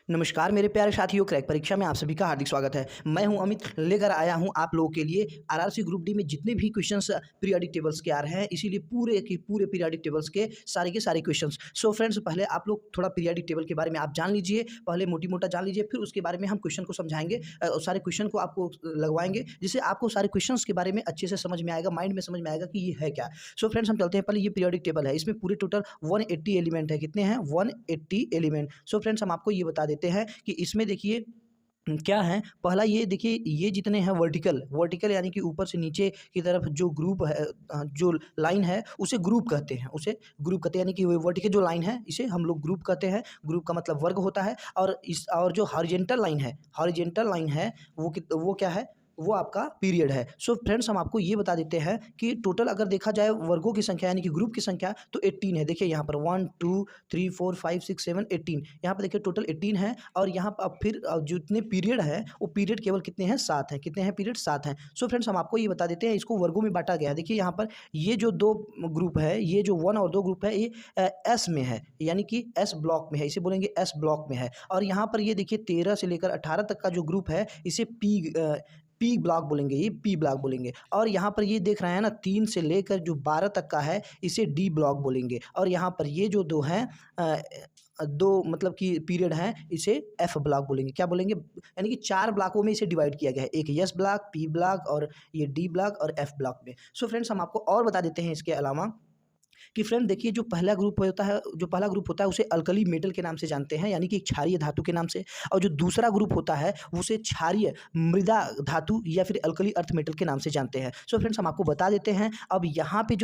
नमस्कार मेरे प्यारे साथियों, क्रैक परीक्षा में आप सभी का हार्दिक स्वागत है। मैं हूं अमित, लेकर आया हूं आप लोगों के लिए आरआरसी ग्रुप डी में जितने भी क्वेश्चंस पीरियोडिक टेबल्स के आ रहे हैं, इसीलिए पूरे के पूरे पीरियोडिक टेबल्स के सारे क्वेश्चंस। सो फ्रेंड्स, पहले आप लोग थोड़ा पीरियोडिक टेबल के बारे में आप जान लीजिए, पहले मोटी-मोटा जान लीजिए, फिर उसके बारे में हम क्वेश्चन को समझाएँगे सारे क्वेश्चन को आपको लगवाएँगे, जिससे आपको सारे क्वेश्चंस के बारे में अच्छे से समझ में आएगा, माइंड में समझ में आएगा कि ये है क्या। सो फ्रेंड्स, हम चलते हैं, पहले ये पीरियोडिक टेबल है, इसमें पूरे टोटल 180 एलिमेंट है। कितने हैं? 180 एलिमेंट। सो फ्रेंड्स, हम आपको ये बता देते हैं कि इसमें देखिए क्या है। पहला ये देखिए, ये जितने हैं वर्टिकल वर्टिकल यानी कि ऊपर से नीचे की तरफ जो ग्रुप है, जो लाइन है उसे ग्रुप कहते हैं, यानी कि वो वर्टिकल जो लाइन है इसे हम लोग ग्रुप कहते हैं। ग्रुप का मतलब वर्ग होता है। और जो हॉरिजेंटल लाइन है वो क्या है? वो आपका पीरियड है। सो फ्रेंड्स, हम आपको ये बता देते हैं कि टोटल अगर देखा जाए वर्गों की संख्या यानी कि ग्रुप की संख्या तो 18 है। देखिए यहाँ पर 1 2 3 4 5 6 7 18, यहाँ पर देखिए टोटल 18 है। और यहाँ पर अब फिर जितने पीरियड है वो पीरियड केवल कितने हैं? 7 हैं। कितने हैं पीरियड? 7 हैं। सो फ्रेंड्स, हम आपको ये बता देते हैं, इसको वर्गों में बांटा गया है। देखिए यहाँ पर ये जो दो ग्रुप है, ये जो 1 और 2 ग्रुप है, ये एस में है, यानी कि एस ब्लॉक में है, इसे बोलेंगे एस ब्लॉक में है। और यहाँ पर ये देखिए 13 से लेकर 18 तक का जो ग्रुप है इसे पी ब्लॉक बोलेंगे, ये पी ब्लॉक बोलेंगे। और यहाँ पर ये देख रहे हैं ना, 3 से लेकर जो 12 तक का है इसे डी ब्लॉक बोलेंगे। और यहाँ पर ये जो दो हैं, दो मतलब कि पीरियड हैं, इसे एफ ब्लॉक बोलेंगे। क्या बोलेंगे? यानी कि 4 ब्लॉकों में इसे डिवाइड किया गया है, एक एस ब्लॉक, पी ब्लॉक और ये डी ब्लॉक और एफ ब्लॉक में। सो फ्रेंड्स, हम आपको और बता देते हैं इसके अलावा कि फ्रेंड देखिए, जो पहला ग्रुप होता है उसे अल्कली मेटल के नाम से जानते हैं, यानी कि क्षारीय धातु के नाम से। और जो दूसरा ग्रुप होता है उसे क्षारीय मृदा धातु या फिर अल्कली अर्थ मेटल के नाम से जानते हैं। सो फ्रेंड्स, हम आपको बता देते हैं। अब यहाँ पे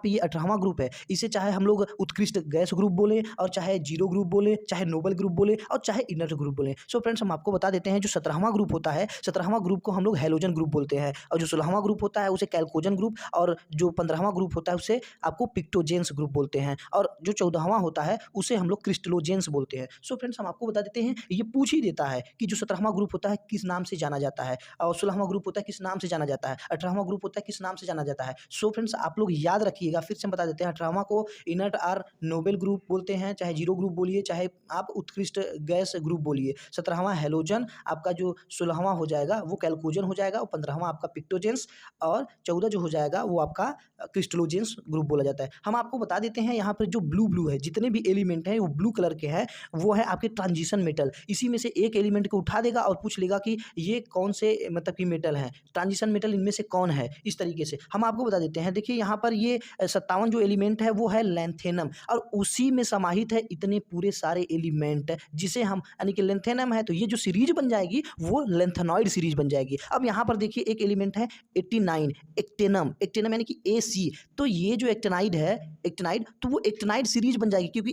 ये 18वां ग्रुप है, इसे चाहे हम लोग उत्कृष्ट गैस ग्रुप बोले, और चाहे जीरो ग्रुप बोले, चाहे नोबल ग्रुप बोले, और चाहे इनर्ट ग्रुप बोले। सो फ्रेंड्स, हम आपको बता देते हैं, जो 17वां ग्रुप होता है, 17वां ग्रुप को हम लोग हैलोजन ग्रुप बोलते हैं। और जो 16वां ग्रुप होता है उसे कैल्कोजन ग्रुप, और जो 15वां ग्रुप होता है उसे आपको पिक्टोजेंस ग्रुप बोलते हैं। और जो 14वां होता है उसे हम लोग क्रिस्टलोजेंस बोलते हैं। सो फ्रेंड्स, हम आपको बता देते हैं, ये पूछ ही देता है कि जो 17वां ग्रुप होता है किस नाम से जाना जाता है, और 16वां ग्रुप होता है किस नाम से जाना जाता है, 18वां ग्रुप होता है किस नाम से जाना जाता है। सो फ्रेंड्स, आप लोग याद रखिएगा, फिर से हम बता देते हैं, 18वां को इनर्ट आर नोबेल ग्रुप बोलते हैं, चाहे जीरो ग्रुप बोलिए, चाहे आप उत्कृष्ट गैस ग्रुप बोलिए। 17वां हैलोजन आपका, जो 16वां हो जाएगा वो कैल्कोजन हो जाएगा, और 15वां आपका पिक्टोजेंस, और 14 जो हो जाएगा वो आपका क्रिस्टलोजेंस ग्रुप बोला जाता है। हम आपको बता देते हैं, यहाँ पर जो ब्लू है, जितने भी एलिमेंट हैं वो ब्लू कलर के हैं, वो है आपके ट्रांजिशन मेटल। इसी में से एक एलिमेंट को उठा देगा और पूछ लेगा कि ये कौन से मतलब कि मेटल हैं, ट्रांजिशन मेटल इनमें से कौन है। इस तरीके से हम आपको बता देते हैं। देखिए यहाँ पर ये 57 जो एलिमेंट है वो है लेंथेनम, और उसी में समाहित है इतने पूरे सारे एलिमेंट, जिसे हम यानी कि लेंथेनम है तो ये जो सीरीज बन जाएगी वो लेंथेनॉइड सीरीज बन जाएगी। अब यहाँ पर देखिए एक एलिमेंट है 89 एक्टेनम यानी कि AC। तो ये जो एक्टेनाइड है, तो वो एक्टेनाइड सीरीज बन जाएगी, क्योंकि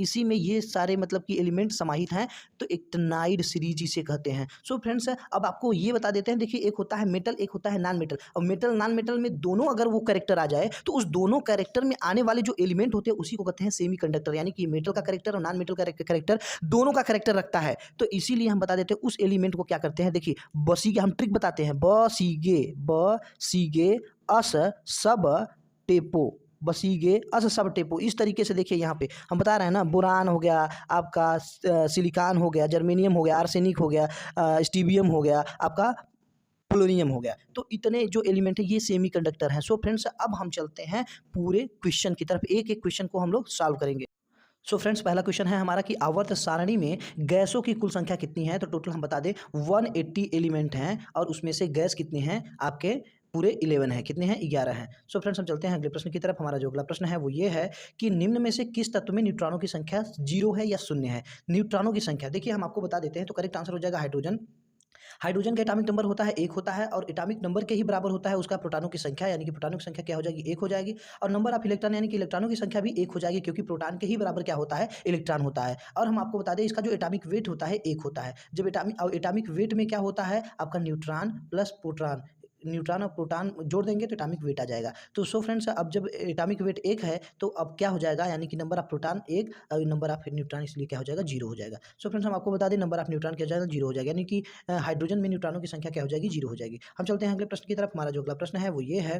इसी में ये सारे मतलब कि एलिमेंट समाहित हैं, तो एक्टेनाइड सीरीज इसे कहते हैं। सो फ्रेंड्स, अब आपको ये बता देते हैं, देखिए एक होता है मेटल, एक होता है नॉन मेटल। और मेटल नॉन मेटल में दोनों अगर वो कैरेक्टर आ जाए तो उस दोनों कैरेक्टर में आने वाले जो एलिमेंट होते हैं उसी को कहते हैं सेमीकंडक्टर, यानी कि मेटल का कैरेक्टर और नॉन मेटल का कैरेक्टर दोनों का कैरेक्टर रखता है। तो इसीलिए हम बता देते हैं उस एलिमेंट को क्या करते हैं। देखिए बसीगे, हम ट्रिक बताते हैं, बसीगे अस सब टेपो, बसीगे अस सब टेपो। इस तरीके से देखिए यहाँ पे हम बता रहे हैं ना, बोरान हो गया आपका, सिलिकॉन हो गया, जर्मेनियम हो गया, आर्सेनिक हो गया, स्टीबियम हो गया, आपका पोलोनियम हो गया। तो इतने जो एलिमेंट है ये सेमीकंडक्टर हैं। सो फ्रेंड्स, अब हम चलते हैं पूरे क्वेश्चन की तरफ, एक एक क्वेश्चन को हम लोग सॉल्व करेंगे। सो फ्रेंड्स, पहला क्वेश्चन है हमारा कि आवर्त सारणी में गैसों की कुल संख्या कितनी है। तो टोटल हम बता दें 180 एलिमेंट हैं, और उसमें से गैस कितने हैं आपके? पूरे 11 हैं। कितने हैं? 11 हैं। सो फ्रेंड्स, हम चलते हैं अगले प्रश्न की तरफ। हमारा जो अगला प्रश्न है वो ये है कि निम्न में से किस तत्व में न्यूट्रॉनों की संख्या 0 है या 0 है। न्यूट्रॉनों की संख्या देखिए हम आपको बता देते हैं, तो करेक्ट आंसर हो जाएगा हाइड्रोजन। हाइड्रोजन का एटॉमिक नंबर होता है 1 होता है, और एटॉमिक नंबर के ही बराबर होता है उसका प्रोटॉनों की संख्या, यानी कि प्रोटॉनों की संख्या क्या हो जाएगी? 1 हो जाएगी। और नंबर ऑफ इलेक्ट्रॉन यानी कि इलेक्ट्रॉनों की संख्या भी 1 हो जाएगी, क्योंकि प्रोटॉन के ही बराबर क्या होता है? इलेक्ट्रॉन होता है। और हम आपको बता दें, इसका जो एटॉमिक वेट होता है 1 होता है। जब एटॉमिक वेट में क्या होता है आपका? न्यूट्रॉन प्लस प्रोटॉन, न्यूट्रॉन और प्रोटॉन जोड़ देंगे तो एटॉमिक वेट आ जाएगा। तो सो फ्रेंड्स, अब जब एटॉमिक वेट 1 है तो अब क्या हो जाएगा, यानी कि नंबर ऑफ प्रोटॉन 1 और नंबर ऑफ न्यूट्रॉन, इसलिए क्या हो जाएगा? 0 हो जाएगा। सो फ्रेंड्स, हम आपको बता दें नंबर ऑफ न्यूट्रॉन क्या हो जाएगा? 0 हो जाएगा, यानी कि हाइड्रोजन में न्यूट्रॉनों की संख्या क्या हो जाएगी? 0 हो जाएगी। हम चलते हैं अगले प्रश्न की तरफ। हमारा जो अगला प्रश्न है वो ये है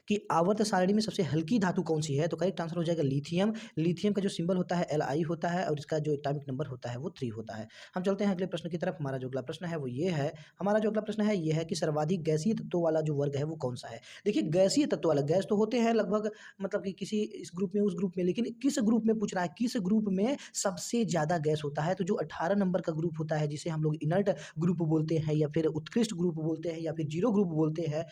कि आवर्त सारणी में सबसे हल्की धातु कौन सी है, तो करेक्ट आंसर हो जाएगा लिथियम। लिथियम का जो सिंबल होता है Li होता है और इसका जो एटॉमिक नंबर होता है वो 3 होता है। हम चलते हैं अगले प्रश्न की तरफ। हमारा जो अगला प्रश्न है वो ये है, हमारा जो अगला प्रश्न है ये है कि सर्वाधिक गैसीय तत्वों वाला जो वर्ग है वो कौन सा है। देखिए गैसीय तत्व वाला, गैस तो होते हैं लगभग, मतलब कि किसी इस ग्रुप में उस ग्रुप में, लेकिन किस ग्रुप में पूछ रहा है, किस ग्रुप में सबसे ज़्यादा गैस होता है। तो जो 18 नंबर का ग्रुप होता है जिसे हम लोग इनर्ट ग्रुप बोलते हैं या फिर उत्कृष्ट ग्रुप बोलते हैं या फिर जीरो ग्रुप बोलते हैं,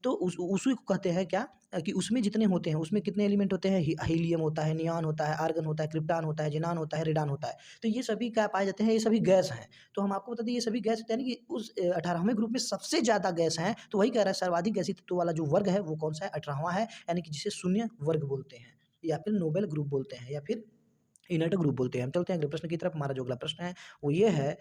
तो उसी को कहते हैं क्या, कि उसमें जितने होते हैं उसमें कितने एलिमेंट होते हैं, हीलियम होता है, नियॉन होता है, आर्गन होता है, क्रिप्टॉन होता है, ज़ीनान होता है, रेडॉन होता है। तो ये सभी क्या पाए जाते हैं, ये सभी गैस हैं। तो हम आपको बता दें ये सभी गैस यानी कि उस 18वें ग्रुप में सबसे ज़्यादा गैस हैं। तो वही कह रहा है सर्वाधिक गैसीय तत्व वाला जो वर्ग है वो कौन सा है, 18वां है, यानी कि जिसे शून्य वर्ग बोलते हैं या फिर नोबेल ग्रुप बोलते हैं या फिर इनर्ट ग्रुप बोलते हैं। हम चलते हैं अगले प्रश्न की तरफ। हमारा जो अगला प्रश्न है वो ये है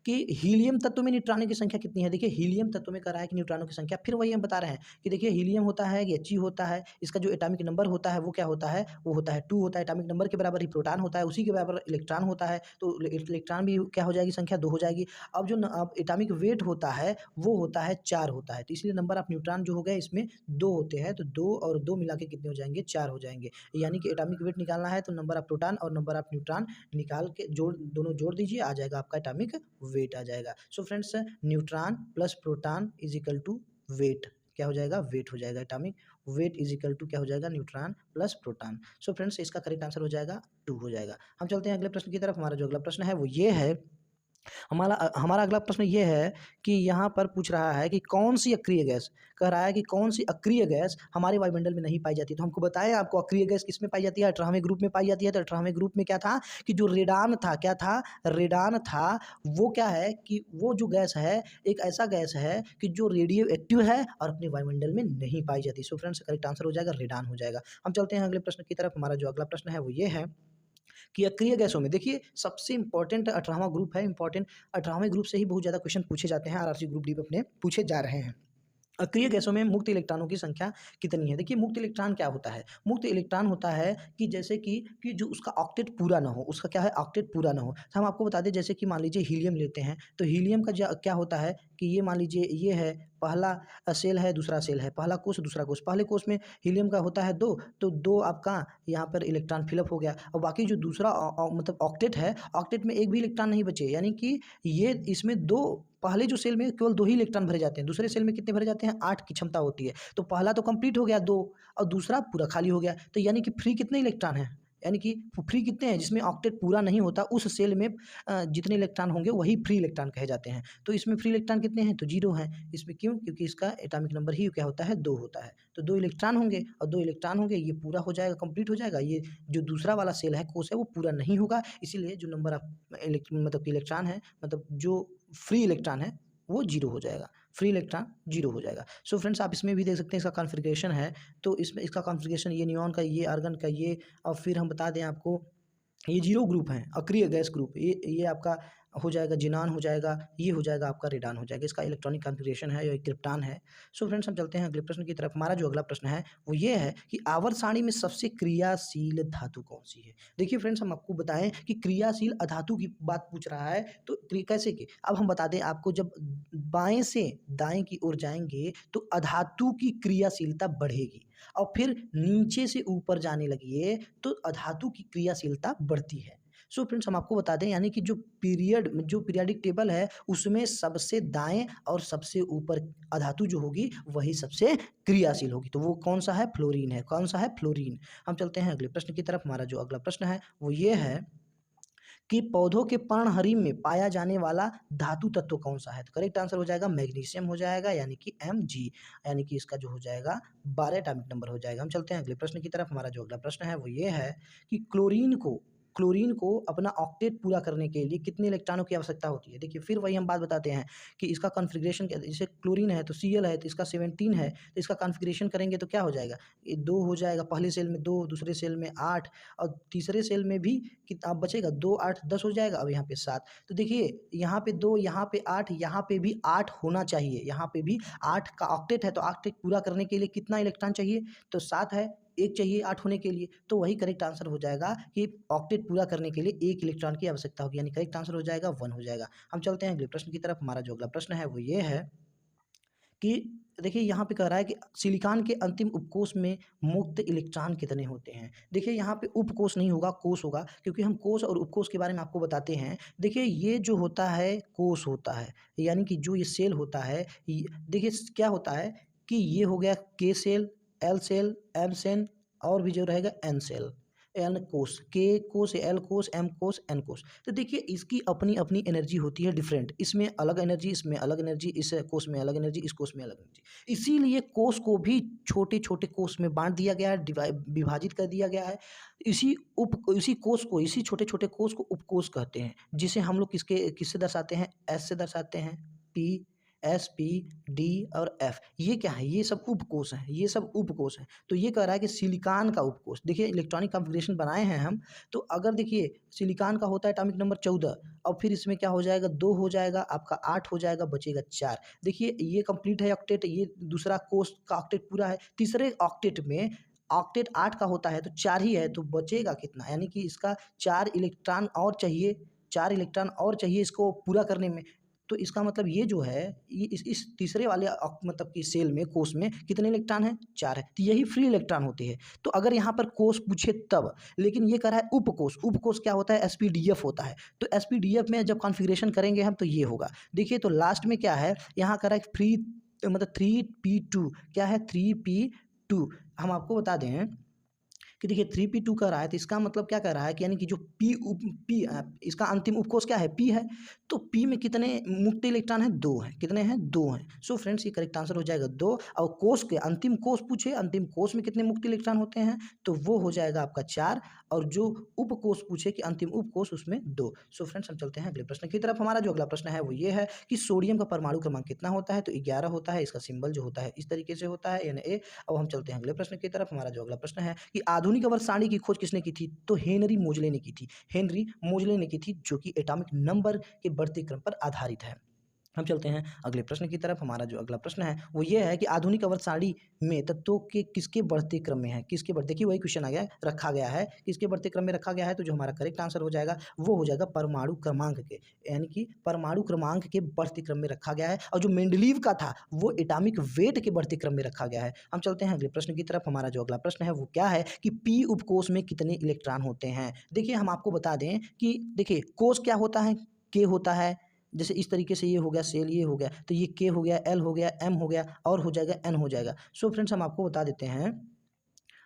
कि हीलियम तत्व में न्यूट्रॉनों की संख्या कितनी है। देखिए हीलियम तत्व में कह रहा है कि न्यूट्रॉनों की संख्या, फिर वही हम बता रहे हैं कि देखिए हीलियम होता है, He होता है, इसका जो एटॉमिक नंबर होता है वो क्या होता है, वो होता है 2 होता है। एटॉमिक नंबर के बराबर ही प्रोटॉन होता है, उसी के बराबर इलेक्ट्रॉन होता है, तो इलेक्ट्रॉन भी क्या हो जाएगी, संख्या 2 हो जाएगी। अब जो अब एटॉमिक वेट होता है वो होता है 4 होता है, तो इसलिए नंबर ऑफ न्यूट्रॉन जो हो गए इसमें 2 होते हैं, तो 2 और 2 मिला के कितने हो जाएंगे, 4 हो जाएंगे। यानी कि एटॉमिक वेट निकालना है तो नंबर ऑफ प्रोटॉन और नंबर ऑफ न्यूट्रॉन निकाल के दोनों जोड़ दीजिए, आ जाएगा आपका एटॉमिक वेट आ जाएगा। So friends neutron plus proton is equal to weight, क्या हो जाएगा, वेट हो जाएगा। Atomic weight is equal to क्या हो जाएगा, neutron plus proton. So friends इसका करेक्ट आंसर हो जाएगा 2 हो जाएगा। हम चलते हैं अगले प्रश्न की तरफ। हमारा जो अगला प्रश्न है वो ये है, हमारा हमारा अगला प्रश्न ये है कि यहाँ पर पूछ रहा है कि कौन सी अक्रिय गैस, कह रहा है कि कौन सी अक्रिय गैस हमारे वायुमंडल में नहीं पाई जाती। तो हमको बताएं आपको अक्रिय गैस किस में पाई जाती है, 18वें ग्रुप में पाई जाती है। तो 18वें ग्रुप में क्या था कि जो रेडान था, क्या था, रेडान था, वो क्या है कि वो जो गैस है एक ऐसा गैस है कि जो रेडियो एक्टिव है और अपने वायुमंडल में नहीं पाई जाती। सो फ्रेंड्स करेक्ट आंसर हो जाएगा रेडान हो जाएगा। हम चलते हैं अगले प्रश्न की तरफ। हमारा जो अगला प्रश्न है वो ये है कि अक्रिय गैसों में देखिए सबसे इंपॉर्टेंट 18वां ग्रुप है, इंपॉर्टेंट 18वें ग्रुप से ही बहुत ज़्यादा क्वेश्चन पूछे जाते हैं, आरआरसी ग्रुप डी में अपने पूछे जा रहे हैं। अक्रिय गैसों में मुक्त इलेक्ट्रॉनों की संख्या कितनी है। देखिए मुक्त इलेक्ट्रॉन क्या होता है, मुक्त इलेक्ट्रॉन होता है कि जैसे कि जो उसका ऑक्टेट पूरा ना हो, उसका क्या है, ऑक्टेट पूरा ना हो। तो हम आपको बता दें जैसे कि मान लीजिए हीलियम लेते हैं, तो हीलियम का क्या होता है कि ये मान लीजिए ये है पहला सेल है, दूसरा सेल है, पहला कोष दूसरा कोष। पहले कोष में हीलियम का होता है 2, तो 2 आपका यहाँ पर इलेक्ट्रॉन फिलअप हो गया और बाकी जो दूसरा मतलब ऑक्टेट है, ऑक्टेट में एक भी इलेक्ट्रॉन नहीं बचे, यानी कि ये इसमें 2, पहले जो सेल में केवल 2 ही इलेक्ट्रॉन भरे जाते हैं, दूसरे सेल में कितने भरे जाते हैं, 8 की क्षमता होती है। तो पहला तो कंप्लीट हो गया 2 और दूसरा पूरा खाली हो गया, तो यानी कि फ्री कितने इलेक्ट्रॉन हैं, यानी कि फ्री कितने हैं, जिसमें ऑक्टेट पूरा नहीं होता उस सेल में जितने इलेक्ट्रॉन होंगे वही फ्री इलेक्ट्रॉन कहे जाते हैं। तो इसमें फ्री इलेक्ट्रॉन कितने हैं, तो 0 हैं। इसमें क्यों, क्योंकि इसका एटॉमिक नंबर ही क्या होता है, 2 होता है। तो 2 इलेक्ट्रॉन होंगे और 2 इलेक्ट्रॉन होंगे, ये पूरा हो जाएगा, कंप्लीट हो जाएगा। ये जो दूसरा वाला सेल है, कोष है, वो पूरा नहीं होगा, इसीलिए जो नंबर ऑफ मतलब कि इलेक्ट्रॉन है, मतलब जो फ्री इलेक्ट्रॉन है वो 0 हो जाएगा, फ्री इलेक्ट्रॉन 0 हो जाएगा। सो फ्रेंड्स आप इसमें भी देख सकते हैं इसका कॉन्फ़िगरेशन है, तो इसमें इसका कॉन्फ़िगरेशन ये नियॉन का, ये आर्गन का, ये, और फिर हम बता दें आपको ये 0 ग्रुप हैं, अक्रिय गैस ग्रुप, ये आपका हो जाएगा ज़ीनान हो जाएगा, ये हो जाएगा आपका रेडॉन हो जाएगा। इसका इलेक्ट्रॉनिक कॉन्फ़िगरेशन है, ये क्रिप्टॉन है। सो फ्रेंड्स हम चलते हैं अगले प्रश्न की तरफ। हमारा जो अगला प्रश्न है वो ये है कि आवर्त सारणी में सबसे क्रियाशील धातु कौन-सी है? देखिए फ्रेंड्स हम आपको बताएँ कि क्रियाशील अधातु की बात पूछ रहा है, तो कैसे की? अब हम बता दें आपको, जब बाएँ से दाएँ की ओर जाएँगे तो अधातु की क्रियाशीलता बढ़ेगी और फिर नीचे से ऊपर जाने लगिए तो अधातु की क्रियाशीलता बढ़ती है। सो फ्रेंड्स हम आपको बता दें, यानी कि जो पीरियाडिक टेबल है उसमें सबसे दाएँ और सबसे ऊपर अधातु जो होगी वही सबसे क्रियाशील होगी। तो वो कौन-सा है? फ्लोरीन है। कौन-सा है? फ्लोरीन। हम चलते हैं अगले प्रश्न की तरफ। हमारा जो अगला प्रश्न है वो ये है कि पौधों के पर्णहरिम में पाया जाने वाला धातु तत्व कौन-सा है? तो करेक्ट आंसर हो जाएगा मैग्नीशियम हो जाएगा, यानी कि Mg, यानी कि इसका जो हो जाएगा 12 एटॉमिक नंबर हो जाएगा। हम चलते हैं अगले प्रश्न की तरफ। हमारा जो अगला प्रश्न है वो ये है कि क्लोरीन को अपना ऑक्टेट पूरा करने के लिए कितने इलेक्ट्रॉनों की आवश्यकता होती है? देखिए फिर वही हम बात बताते हैं कि इसका कॉन्फ़िगरेशन क्या, जैसे क्लोरीन है तो Cl है, तो इसका 17 है, तो इसका कॉन्फ़िगरेशन करेंगे तो क्या हो जाएगा? ये 2 हो जाएगा, पहले सेल में 2, दूसरे सेल में 8 और तीसरे सेल में भी कितना बचेगा, 2 8 10 हो जाएगा। अब यहाँ पे 7, तो देखिए यहाँ पे 2, यहाँ पे 8, यहाँ पे भी 8 होना चाहिए, यहाँ पे भी 8 का ऑक्टेट है, तो ऑक्टेट पूरा करने के लिए कितना इलेक्ट्रॉन चाहिए, तो 7 है, 1 चाहिए 8 होने के लिए, तो वही करेक्ट आंसर हो जाएगा कि ऑक्टेट पूरा करने के लिए 1 इलेक्ट्रॉन की आवश्यकता होगी, यानी करेक्ट आंसर हो जाएगा 1 हो जाएगा। हम चलते हैं अगले प्रश्न की तरफ। हमारा जो अगला प्रश्न है वो ये है कि देखिए यहाँ पे कह रहा है कि सिलिकॉन के अंतिम उपकोष में मुक्त इलेक्ट्रॉन कितने होते हैं। देखिए यहाँ पे उपकोष नहीं होगा, कोष होगा, क्योंकि हम कोष और उपकोष के बारे में आपको बताते हैं। देखिए ये जो होता है कोष होता है, यानी कि जो ये सेल होता है, देखिए क्या होता है कि ये हो गया K shell, L shell, M shell और भी जो रहेगा एन सेल, एन कोष, के कोष, एल कोष, एम कोष, एन कोष। तो देखिए इसकी अपनी अपनी एनर्जी होती है डिफरेंट, इसमें अलग एनर्जी, इसमें अलग एनर्जी, इस कोष में अलग एनर्जी, इस कोष में अलग एनर्जी। इसीलिए कोष को भी छोटे छोटे कोष में बांट दिया गया है, विभाजित कर दिया गया है। इसी कोष को, इसी छोटे छोटे कोष को उपकोष कहते हैं, जिसे हम लोग किससे दर्शाते हैं, एस से दर्शाते हैं, पी, एस, पी, डी और एफ। ये क्या है, ये सब उपकोष हैं, ये सब उपकोष हैं। तो ये कह रहा है कि सिलिकॉन का उपकोष, देखिए इलेक्ट्रॉनिक कॉन्फ़िगरेशन बनाए हैं हम, तो अगर देखिए सिलिकॉन का होता है एटॉमिक नंबर 14 और फिर इसमें क्या हो जाएगा, 2 हो जाएगा, आपका 8 हो जाएगा, बचेगा 4। देखिए ये कंप्लीट है ऑक्टेट, ये दूसरा कोष का ऑक्टेट पूरा है। तीसरे ऑक्टेट में ऑक्टेट 8 का होता है तो 4 ही है, तो बचेगा कितना, यानी कि इसका 4 इलेक्ट्रॉन और चाहिए, 4 इलेक्ट्रॉन और चाहिए इसको पूरा करने में। तो इसका मतलब ये जो है, ये इस तीसरे वाले मतलब कि सेल में, कोष में कितने इलेक्ट्रॉन हैं, 4 है, तो यही फ्री इलेक्ट्रॉन होते हैं। तो अगर यहाँ पर कोष पूछे तब, लेकिन ये कह रहा है उपकोष। उपकोष क्या होता है, एसपीडीएफ होता है। तो एसपीडीएफ में जब कॉन्फ़िगरेशन करेंगे हम तो ये होगा। देखिए तो लास्ट में क्या है, यहाँ कह रहा है फ्री, मतलब 3p2 क्या है, 3p2। हम आपको बता दें कि देखिए 3p2 कह रहा है, तो इसका मतलब क्या कह रहा है कि यानी कि जो पी इसका अंतिम उपकोष क्या है, पी है। तो पी में कितने मुक्त इलेक्ट्रॉन हैं, 2 हैं। कितने हैं, 2 हैं। सो फ्रेंड्स ये करेक्ट आंसर हो जाएगा 2। और कोष के अंतिम कोष पूछे, अंतिम कोष में कितने मुक्त इलेक्ट्रॉन होते हैं, तो वो हो जाएगा आपका 4। और जो उपकोष पूछे कि अंतिम उपकोष, उसमें 2। सो फ्रेंड्स हम चलते हैं अगले प्रश्न की तरफ। हमारा जो अगला प्रश्न है वो ये है कि सोडियम का परमाणु क्रमांक कितना होता है, तो 11 होता है। इसका सिंबल जो होता है इस तरीके से होता है, Na। अब हम चलते हैं अगले प्रश्न की तरफ। हमारा जो अगला प्रश्न है कि आधुनिक आवर्त सारणी की खोज किसने की थी, तो हेनरी मोजले ने की थी। हेनरी मोजले ने की थी, जो कि एटॉमिक नंबर के बढ़ते क्रम पर आधारित है। हम चलते हैं अगले प्रश्न की तरफ। हमारा जो अगला प्रश्न है वो ये है कि आधुनिक आवर्त सारणी में तत्वों के किसके बढ़ते क्रम में है, किसके बढ़ते, देखिए वही क्वेश्चन आ गया, रखा गया है, किसके बढ़ते क्रम में रखा गया है। तो जो हमारा करेक्ट आंसर हो जाएगा वो हो जाएगा परमाणु क्रमांक के, यानी कि परमाणु क्रमांक के बढ़ते क्रम में रखा गया है। और जो मेंडलीव का था वो एटॉमिक वेट के बढ़ते क्रम में रखा गया है। हम चलते हैं अगले प्रश्न की तरफ। हमारा जो अगला प्रश्न है वो क्या है कि पी उपकोष में कितने इलेक्ट्रॉन होते हैं। देखिए हम आपको बता दें कि देखिए कोष क्या होता है, के होता है। जैसे इस तरीके से ये हो गया सेल, ये हो गया, तो ये के हो गया, एल हो गया, एम हो गया और हो जाएगा एन हो जाएगा। सो फ्रेंड्स हम आपको बता देते हैं,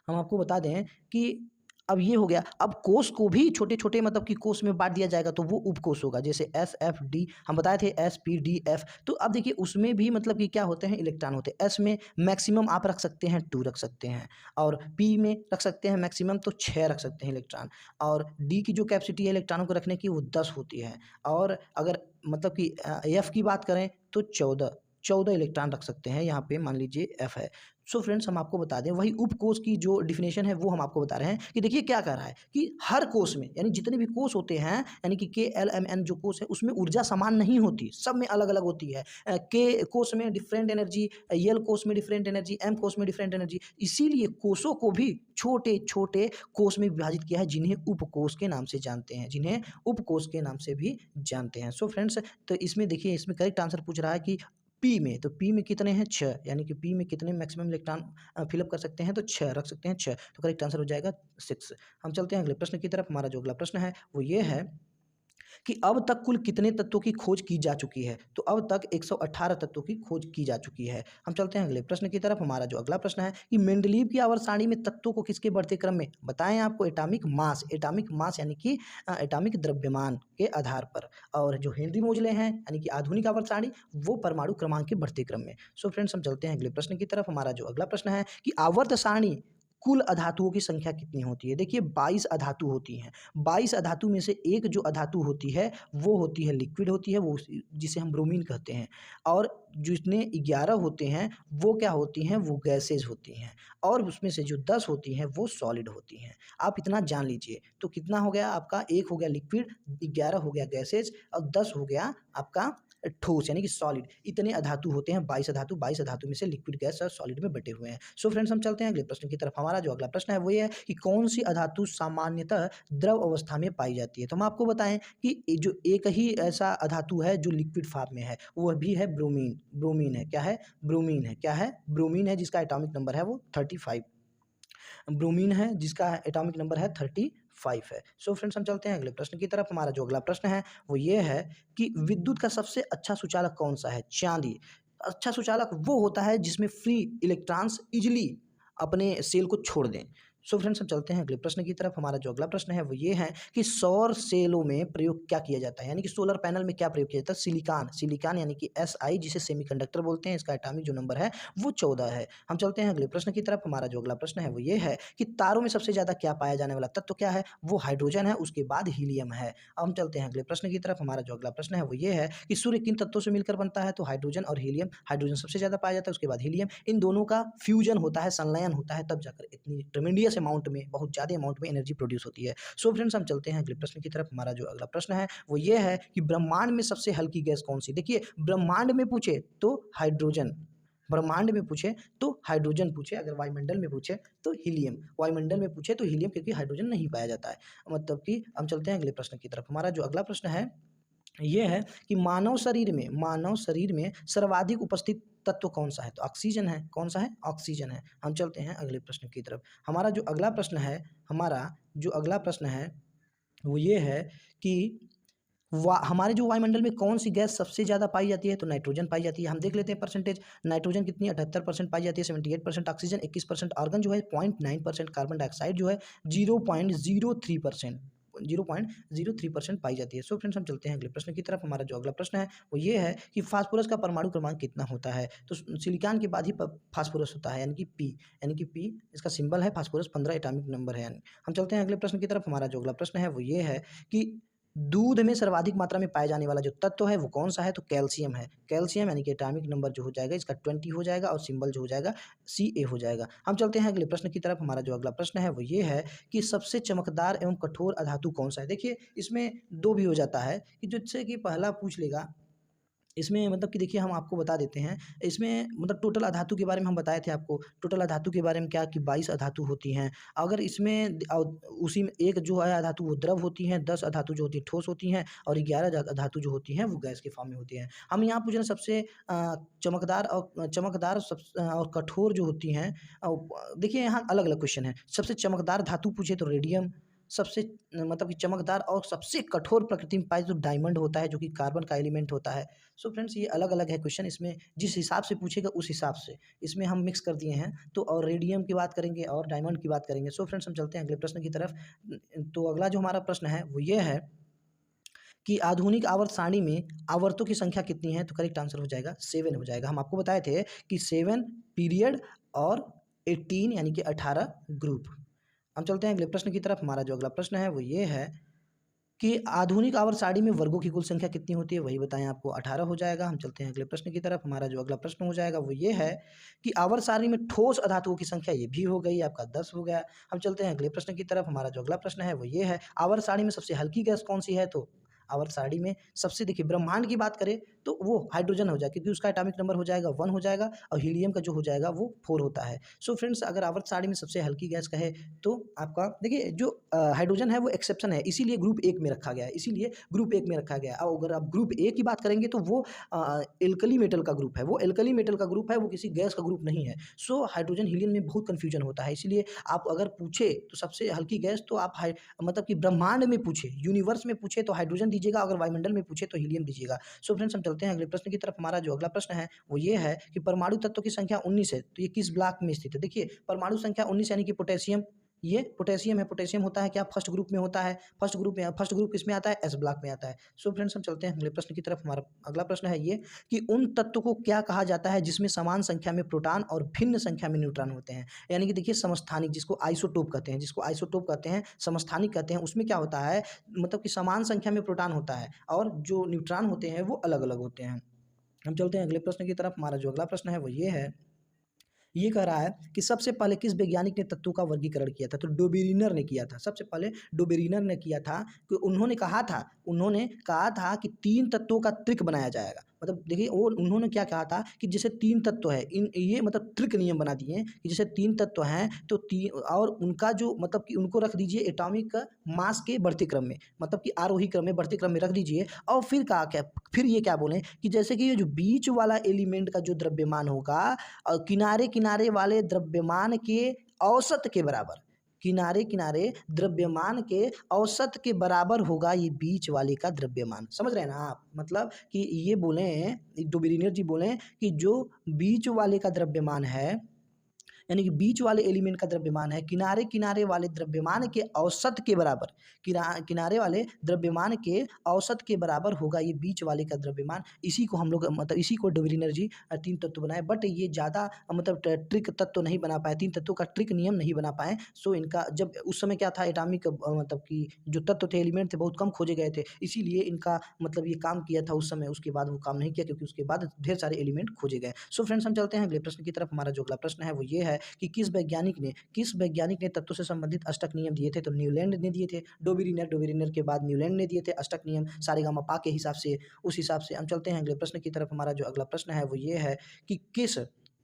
हम आपको बता दें कि अब ये हो गया। अब कोष को भी छोटे छोटे मतलब कि कोष में बांट दिया जाएगा तो वो उपकोष होगा। जैसे एस, एफ, डी हम बताए थे, एस, पी, डी, एफ। तो अब देखिए उसमें भी मतलब कि क्या होते हैं, इलेक्ट्रॉन होते हैं। एस में मैक्सिमम आप रख सकते हैं 2 रख सकते हैं, और पी में रख सकते हैं मैक्सिमम तो 6 रख सकते हैं इलेक्ट्रॉन, और डी की जो कैपेसिटी है इलेक्ट्रॉनों को रखने की वो 10 होती है। और अगर मतलब कि एफ की बात करें तो 14 इलेक्ट्रॉन रख सकते हैं, यहाँ पे मान लीजिए एफ है। सो फ्रेंड्स हम आपको बता दें, वही उपकोष की जो डिफिनेशन है वो हम आपको बता रहे हैं कि देखिए क्या कह रहा है कि हर कोष में, यानी जितने भी कोष होते हैं, यानी कि के, एल, एम, एन जो कोष है उसमें ऊर्जा समान नहीं होती, सब में अलग अलग होती है। के कोष में डिफरेंट एनर्जी, एल कोष में डिफरेंट एनर्जी, एम कोष में डिफरेंट एनर्जी। इसीलिए कोषों को भी छोटे छोटे कोष में विभाजित किया है, जिन्हें उपकोष के नाम से जानते हैं, जिन्हें उपकोष के नाम से भी जानते हैं। सो फ्रेंड्स तो इसमें देखिए, इसमें करेक्ट आंसर पूछ रहा है कि पी में, तो पी में कितने हैं, 6, यानी कि पी में कितने मैक्सिमम इलेक्ट्रॉन फिलअप कर सकते हैं, तो 6 रख सकते हैं, 6। तो करेक्ट आंसर हो जाएगा 6। हम चलते हैं अगले प्रश्न की तरफ। हमारा जो अगला प्रश्न है वो ये है कि अब तक कुल कितने तत्वों की खोज की जा चुकी है, तो अब तक 118 तत्वों की खोज की जा चुकी है। हम चलते हैं अगले प्रश्न की तरफ। हमारा जो अगला प्रश्न है कि मेंडलीव की आवर्त सारणी में तत्वों को किसके बढ़ते क्रम में बताएं आपको, एटॉमिक मास यानी कि एटॉमिक द्रव्यमान के आधार पर। और जो हेनरी मोजले हैं यानी कि आधुनिक आवर्त सारणी, वो परमाणु क्रमांक के बढ़ते क्रम में। सो फ्रेंड्स हम चलते हैं अगले प्रश्न की तरफ। हमारा जो अगला प्रश्न है कि आवर्त सारणी कुल अधातुओं की संख्या कितनी होती है। देखिए 22 अधातु होती हैं। 22 अधातु में से एक जो अधातु होती है वो होती है लिक्विड होती है, वो जिसे हम ब्रोमीन कहते हैं। और जितने 11 होते हैं वो क्या होती हैं, वो गैसेज होती हैं। और उसमें से जो 10 होती हैं वो सॉलिड होती हैं। आप इतना जान लीजिए। तो कितना हो गया आपका, 1 हो गया लिक्विड, 11 हो गया गैसेज और 10 हो गया आपका ठोस यानी कि सॉलिड, इतने अधातु होते हैं, 22 अधातु में से लिक्विड गैस और सॉलिड में बटे हुए हैं। सो फ्रेंड्स हम चलते हैं अगले प्रश्न की तरफ। हमारा जो अगला प्रश्न है वो ये है कि कौन सी अधातु सामान्यतः द्रव अवस्था में पाई जाती है। तो हम आपको बताएं कि जो एक ही ऐसा अधातु है जो लिक्विड फॉर्म में है, वह भी है ब्रोमीन। ब्रोमीन है, क्या है? ब्रोमीन है, क्या है? ब्रोमीन है, जिसका एटॉमिक नंबर है वो 35। ब्रोमीन है जिसका एटॉमिक नंबर है 35 है। सो फ्रेंड्स हम चलते हैं अगले प्रश्न की तरफ। हमारा जो अगला प्रश्न है वो ये है कि विद्युत का सबसे अच्छा सुचालक कौन सा है? चांदी। अच्छा सुचालक वो होता है जिसमें फ्री इलेक्ट्रॉन्स इजिली अपने सेल को छोड़ दें। सो फ्रेंड्स हम चलते हैं अगले प्रश्न की तरफ। हमारा जो अगला प्रश्न है वो ये है कि सौर सेलों में प्रयोग क्या किया जाता है, यानी कि सोलर पैनल में क्या प्रयोग किया जाता है? सिलिकॉन। सिलिकॉन यानी कि Si, जिसे सेमीकंडक्टर बोलते हैं, इसका एटॉमिक जो नंबर है वो 14 है। हम चलते हैं अगले प्रश्न की तरफ। हमारा जो अगला प्रश्न है वो ये है कि तारों में सबसे ज़्यादा क्या पाया जाने वाला तत्व क्या है? वो हाइड्रोजन है, उसके बाद हीलियम है। अब हम चलते हैं अगले प्रश्न की तरफ। हमारा जो अगला प्रश्न है वो ये है कि सूर्य किन तत्वों से मिलकर बनता है? तो हाइड्रोजन और हीलियम। हाइड्रोजन सबसे ज़्यादा पाया जाता है, उसके बाद हीलियम। इन दोनों का फ्यूजन होता है, संलयन होता है, तब जाकर इतनी ट्रेमेंडियस अमाउंट में, बहुत ज़्यादा अमाउंट में एनर्जी प्रोड्यूस होती है। सो फ्रेंड्स हम चलते हैं अगले प्रश्न की तरफ। हमारा जो अगला प्रश्न है वो ये है कि ब्रह्मांड में सबसे हल्की गैस कौन सी? देखिए, ब्रह्मांड में पूछे तो हाइड्रोजन, ब्रह्मांड में पूछे तो हाइड्रोजन पूछे, अगर वायुमंडल में पूछे तो हीलियम, वायुमंडल में पूछे तो हीलियम, क्योंकि हाइड्रोजन नहीं पाया जाता है। मतलब कि हम चलते हैं अगले प्रश्न की तरफ। हमारा जो अगला प्रश्न है ये है कि मानव शरीर में सर्वाधिक उपस्थित तत्व कौन सा है? तो ऑक्सीजन है। कौन सा है? ऑक्सीजन है। हम चलते हैं अगले प्रश्न की तरफ। हमारा जो अगला प्रश्न है वो ये है कि हमारे जो वायुमंडल में कौन सी गैस सबसे ज़्यादा पाई जाती है? तो नाइट्रोजन पाई जाती है। हम देख लेते हैं परसेंटेज। नाइट्रोजन कितनी? 78% पाई जाती है, 78% ऑक्सीजन, 21% आर्गन जो है 0.9%, कार्बन डाइऑक्साइड जो है 0.03%, 0.03% पाई जाती है। सो फ्रेंड्स हम चलते हैं अगले प्रश्न की तरफ। हमारा जो अगला प्रश्न है वो ये है कि फास्फोरस का परमाणु क्रमांक कितना होता है? तो सिलिकॉन के बाद ही फास्फोरस होता है, यानी कि पी, इसका सिंबल है फास्फोरस, 15 एटॉमिक नंबर है। यानी हम चलते हैं अगले प्रश्न की तरफ। हमारा जो अगला प्रश्न है वो ये है कि दूध में सर्वाधिक मात्रा में पाया जाने वाला जो तत्व है वो कौन सा है? तो कैल्शियम है। कैल्शियम यानी कि एटॉमिक नंबर जो हो जाएगा इसका 20 हो जाएगा और सिंबल जो हो जाएगा Ca हो जाएगा। हम चलते हैं अगले प्रश्न की तरफ। हमारा जो अगला प्रश्न है वो ये है कि सबसे चमकदार एवं कठोर अधातु कौन सा है? देखिए, इसमें दो भी हो जाता है कि जिससे कि पहला पूछ लेगा, इसमें मतलब कि देखिए हम आपको बता देते हैं, इसमें मतलब टोटल अधातु के बारे में हम बताए थे आपको। टोटल अधातु के बारे में क्या कि 22 अधातु होती हैं। अगर इसमें उसी में एक जो है अधातु वो द्रव होती हैं, 10 अधातु जो होती हैं ठोस होती हैं और 11 अधातु जो होती हैं वो गैस के फॉर्म में होती हैं। हम यहाँ पूछ रहे हैं सबसे चमकदार और कठोर जो होती हैं। देखिए यहाँ अलग-अलग क्वेश्चन है। सबसे चमकदार धातु पूछे तो रेडियम, सबसे मतलब कि चमकदार और सबसे कठोर प्रकृति में पाए तो डायमंड होता है, जो कि कार्बन का एलिमेंट होता है। सो फ्रेंड्स ये अलग-अलग है क्वेश्चन, इसमें जिस हिसाब से पूछेगा उस हिसाब से इसमें हम मिक्स कर दिए हैं। तो और रेडियम की बात करेंगे और डायमंड की बात करेंगे। सो फ्रेंड्स हम चलते हैं अगले प्रश्न की तरफ। तो अगला जो हमारा प्रश्न है वो ये है कि आधुनिक आवर्त सारणी में आवर्तों की संख्या कितनी है? तो करेक्ट आंसर हो जाएगा 7 हो जाएगा। हम आपको बताए थे कि 7 पीरियड और 18 यानी कि 18 ग्रुप। हम चलते हैं अगले प्रश्न की तरफ। हमारा जो अगला प्रश्न है वो ये है कि आधुनिक आवर्त सारणी में वर्गों की कुल संख्या कितनी होती है? वही बताएं आपको, 18 हो जाएगा। हम चलते हैं अगले प्रश्न की तरफ। हमारा जो अगला प्रश्न हो जाएगा वो ये है कि आवर्त सारणी में ठोस अधातुओं की संख्या, ये भी हो गई आपका 10 हो गया। हम चलते हैं अगले प्रश्न की तरफ। हमारा जो अगला प्रश्न है वो ये है, आवर्त सारणी में सबसे हल्की गैस कौन सी है? तो आवर्त सारणी में सबसे, देखिए ब्रह्मांड की बात करें तो वो हाइड्रोजन हो जाएगा, क्योंकि उसका एटॉमिक नंबर हो जाएगा 1 हो जाएगा और हीलियम का जो हो जाएगा वो 4 होता है। सो फ्रेंड्स अगर आवर्त सारणी में सबसे हल्की गैस कहे तो आपका देखिए जो हाइड्रोजन है वो एक्सेप्शन है, इसीलिए ग्रुप 1 में रखा गया है, इसीलिए ग्रुप 1 में रखा गया है। और अगर आप ग्रुप ए की बात करेंगे तो वो एल्कली मेटल का ग्रुप है, वो एल्कली मेटल का ग्रुप है, वो किसी गैस का ग्रुप नहीं है। सो हाइड्रोजन हीलियम में बहुत कन्फ्यूजन होता है, इसलिए आप अगर पूछे तो सबसे हल्की गैस तो आप मतलब कि ब्रह्मांड में पूछे, यूनिवर्स में पूछे तो हाइड्रोजन दीजिएगा, अगर वायुमंडल में पूछे तो हीलियम दीजिएगा। सो फ्रेंड्स हम चलते हैं अगले प्रश्न की तरफ। हमारा जो अगला प्रश्न है वो ये है कि परमाणु तत्व की संख्या 19 है, तो ये किस ब्लॉक में स्थित है? देखिए परमाणु संख्या 19 यानी कि पोटेशियम, ये पोटेशियम है। पोटेशियम होता है क्या? फर्स्ट ग्रुप में होता है। फर्स्ट ग्रुप किसमें आता है? एस ब्लॉक में आता है। सो फ्रेंड्स हम चलते हैं अगले प्रश्न की तरफ। हमारा अगला प्रश्न है ये कि उन तत्वों को क्या कहा जाता है जिसमें समान संख्या में प्रोटॉन और भिन्न संख्या में न्यूट्रॉन होते हैं? यानी कि देखिए समस्थानिक, जिसको आइसोटोप कहते हैं, समस्थानिक कहते हैं। उसमें क्या होता है, मतलब कि समान संख्या में प्रोटॉन होता है और जो न्यूट्रॉन होते हैं वो अलग अलग होते हैं। हम चलते हैं अगले प्रश्न की तरफ। हमारा जो अगला प्रश्न है वो ये है, ये कह रहा है कि सबसे पहले किस वैज्ञानिक ने तत्वों का वर्गीकरण किया था? तो डोबेरिनर ने किया था। सबसे पहले डोबेरिनर ने किया था कि उन्होंने कहा था कि 3 तत्वों का त्रिक बनाया जाएगा। मतलब देखिए वो उन्होंने क्या कहा था कि जैसे 3 तत्व है, इन ये मतलब ट्रिक नियम बना दिए हैं कि जैसे 3 तत्व हैं तो ती और उनका जो मतलब कि उनको रख दीजिए एटॉमिक मास के बढ़ते क्रम में, मतलब कि आरोही क्रम में, बढ़ते क्रम में रख दीजिए और फिर कहा क्या, फिर ये क्या बोले कि जैसे कि ये जो बीच वाला एलिमेंट का जो द्रव्यमान होगा किनारे-किनारे वाले द्रव्यमान के औसत के बराबर, किनारे-किनारे द्रव्यमान के औसत के बराबर होगा ये बीच वाले का द्रव्यमान। समझ रहे हैं ना आप? मतलब कि ये बोले हैं, डोबेरिनियर जी बोले हैं कि जो बीच वाले का द्रव्यमान है, यानी कि बीच वाले एलिमेंट का द्रव्यमान है किनारे-किनारे वाले द्रव्यमान के औसत के बराबर, किनारे वाले द्रव्यमान के औसत के बराबर होगा ये बीच वाले का द्रव्यमान। इसी को हम लोग मतलब इसी को डोबेरिनर जी 3 तत्व बनाए, बट ये ज़्यादा मतलब ट्रिक तत्व नहीं बना पाए, 3 तत्वों का ट्रिक नियम नहीं बना पाए। सो इनका जब उस समय क्या था एटॉमिक मतलब कि जो तत्व थे, एलिमेंट थे, बहुत कम खोजे गए थे, इसीलिए इनका मतलब ये काम किया था उस समय, उसके बाद वो काम नहीं किया क्योंकि उसके बाद ढेर सारे एलिमेंट खोजे गए। सो फ्रेंड्स हम चलते हैं अगले प्रश्न की तरफ। हमारा जो अगला प्रश्न है वो ये है कि किस वैज्ञानिक ने तत्वों से संबंधित अष्टक नियम दिए थे? तो न्यूलैंड ने दिए थे। डोबेरिनर के बाद न्यूलैंड ने दिए थे अष्टक नियम सारेगामापा के हिसाब से। उस हिसाब से हम चलते हैं अगले प्रश्न की तरफ। हमारा जो अगला प्रश्न है वो ये है कि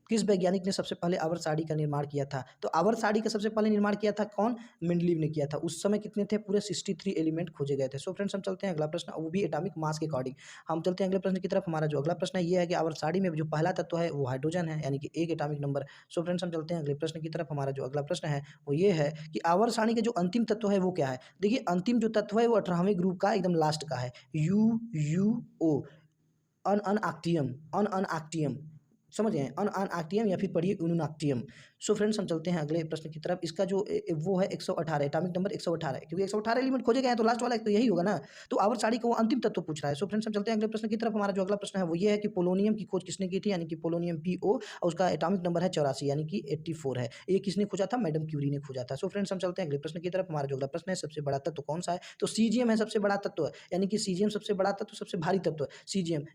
किस वैज्ञानिक ने सबसे पहले आवर्त सारणी का निर्माण किया था? तो आवर्त सारणी का सबसे पहले निर्माण किया था कौन? मेंडलीव ने किया था। उस समय कितने थे? पूरे 63 एलिमेंट खोजे गए थे। सो फ्रेंड्स हम चलते हैं अगला प्रश्न, वो भी एटॉमिक मास के अकॉर्डिंग। हम चलते हैं अगले प्रश्न की तरफ। हमारा जो अगला प्रश्न है ये है कि आवर्त सारणी में जो पहला तत्व है वो हाइड्रोजन है, यानी कि 1 एटॉमिक नंबर। सो फ्रेंड्स हम चलते हैं अगले प्रश्न की तरफ। हमारा जो अगला प्रश्न है वो ये है कि आवर्त सारणी का जो अंतिम तत्व है वो क्या है? देखिए अंतिम जो तत्व है वो 18वें ग्रुप का एकदम लास्ट का है, UUO, अनअनआक्टियम, अनअनआक्टियम। समझ गए? अनअनआक्टियम या फिर पढ़िए यूनोनाक्टियम। सो फ्रेंड्स हम चलते हैं अगले प्रश्न की तरफ। इसका जो वो है 118, एटॉमिक नंबर 118 है, क्योंकि 118 एलिमेंट खोजे गए हैं तो लास्ट वाला तो यही होगा ना। तो आवर्त सारणी का वो अंतिम तत्व पूछ रहा है। सो फ्रेंड्स हम चलते हैं अगले प्रश्न की तरफ। हमारा जो अगला प्रश्न है वो ये है कि पोलोनियम की खोज किसने की थी? यानी कि पोलोनियम PO, और उसका एटॉमिक नंबर है 84, यानी कि 84 है। ये किसने खोजा था? मैडम क्यूरी ने खोजा था। सो फ्रेंड्स हम चलते हैं अगले प्रश्न की तरफ। हमारा जो अगला प्रश्न है सबसे बड़ा तत्व कौन सा है? तो सीजियम है सबसे बड़ा तत्व, यानी कि सीजियम सबसे बड़ा तत्व, सबसे भारी तत्व सीजियम,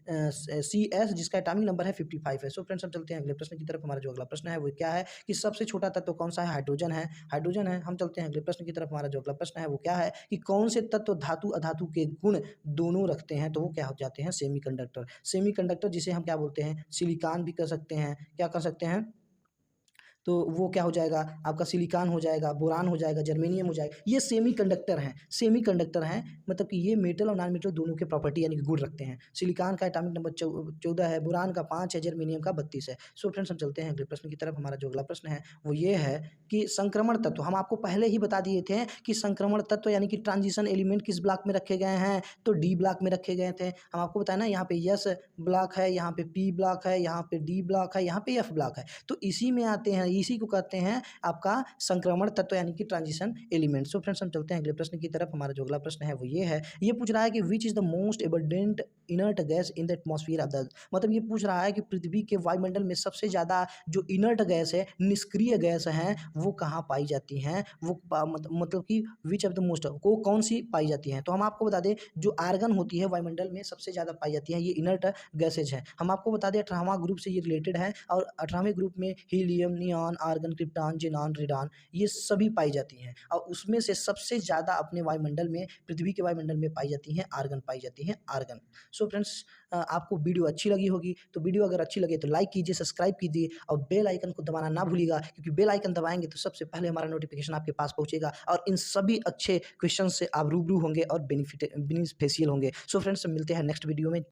CS, जिसका एटॉमिक नंबर है 55 है। सो फ्रेंड्स हम चलते हैं अगले प्रश्न की तरफ। हमारा जो अगला प्रश्न है वो क्या है कि सबसे छोटा तत्व कौन सा है? हाइड्रोजन है, हाइड्रोजन है। हम चलते हैं अगले प्रश्न की तरफ। हमारा जो अगला प्रश्न है वो क्या है कि कौन से तत्व धातु अधातु के गुण दोनों रखते हैं? तो वो क्या हो जाते हैं? सेमीकंडक्टर। सेमीकंडक्टर जिसे हम क्या बोलते हैं? सिलिकॉन भी कर सकते हैं, क्या कर सकते हैं? तो वो क्या हो जाएगा? आपका सिलिकॉन हो जाएगा, बोरान हो जाएगा, जर्मेनियम हो जाएगा। ये सेमीकंडक्टर हैं, सेमीकंडक्टर हैं, मतलब कि ये मेटल और नॉन मेटल दोनों के प्रॉपर्टी यानी कि गुण रखते हैं। सिलिकॉन का एटॉमिक नंबर 14 है, बोरान का 5 है, जर्मेनियम का 32 है। सो फ्रेंड्स हम चलते हैं अगले प्रश्न की तरफ। हमारा जो अगला प्रश्न है वो ये है कि संक्रमण तत्व, हम आपको पहले ही बता दिए थे कि संक्रमण तत्व यानी कि ट्रांजिशन एलिमेंट किस ब्लॉक में रखे गए हैं? तो डी ब्लॉक में रखे गए थे। हम आपको बताया ना, यहाँ पे एस ब्लॉक है, यहाँ पे पी ब्लॉक है, यहाँ पे डी ब्लॉक है, यहाँ पे एफ ब्लॉक है। तो इसी में आते हैं, इसी को कहते हैं आपका संक्रमण तत्व यानी कि ट्रांजिशन एलिमेंट। सो फ्रेंड्स हम चलते हैं अगले प्रश्न की तरफ। हमारा जो अगला प्रश्न है वो ये है, ये पूछ रहा है कि which is the most abundant inert gas in the atmosphere of the, मतलब ये पूछ रहा है कि पृथ्वी के वायुमंडल में सबसे ज्यादा जो इनर्ट गैस है, निष्क्रिय गैस हैं, वो कहाँ पाई जाती हैं? वो मतलब कि विच ऑफ द मोस्ट, को कौन सी पाई जाती हैं? तो हम आपको बता दें जो आर्गन होती है वायुमंडल में सबसे ज्यादा पाई जाती है, ये इनर्ट गैसेज है। हम आपको बता दें 18वां ग्रुप से ये रिलेटेड है, और 18वें ग्रुप में helium, neon, argon, krypton, xenon, radon, ये सभी पाई जाती हैं, और उसमें से सबसे ज़्यादा अपने वायुमंडल में, पृथ्वी के वायुमंडल में पाई जाती हैं आर्गन, पाई जाती हैं आर्गन। सो फ्रेंड्स आपको वीडियो अच्छी लगी होगी, तो वीडियो अगर अच्छी लगे तो लाइक कीजिए, सब्सक्राइब कीजिए, और बेल आइकन को दबाना ना भूलिएगा, क्योंकि बेल आइकन दबाएंगे तो सबसे पहले हमारा नोटिफिकेशन आपके पास पहुंचेगा, और इन सभी अच्छे क्वेश्चन से आप रूबरू होंगे और बेनिफिशियल होंगे। सो फ्रेंड्स मिलते हैं नेक्स्ट वीडियो में।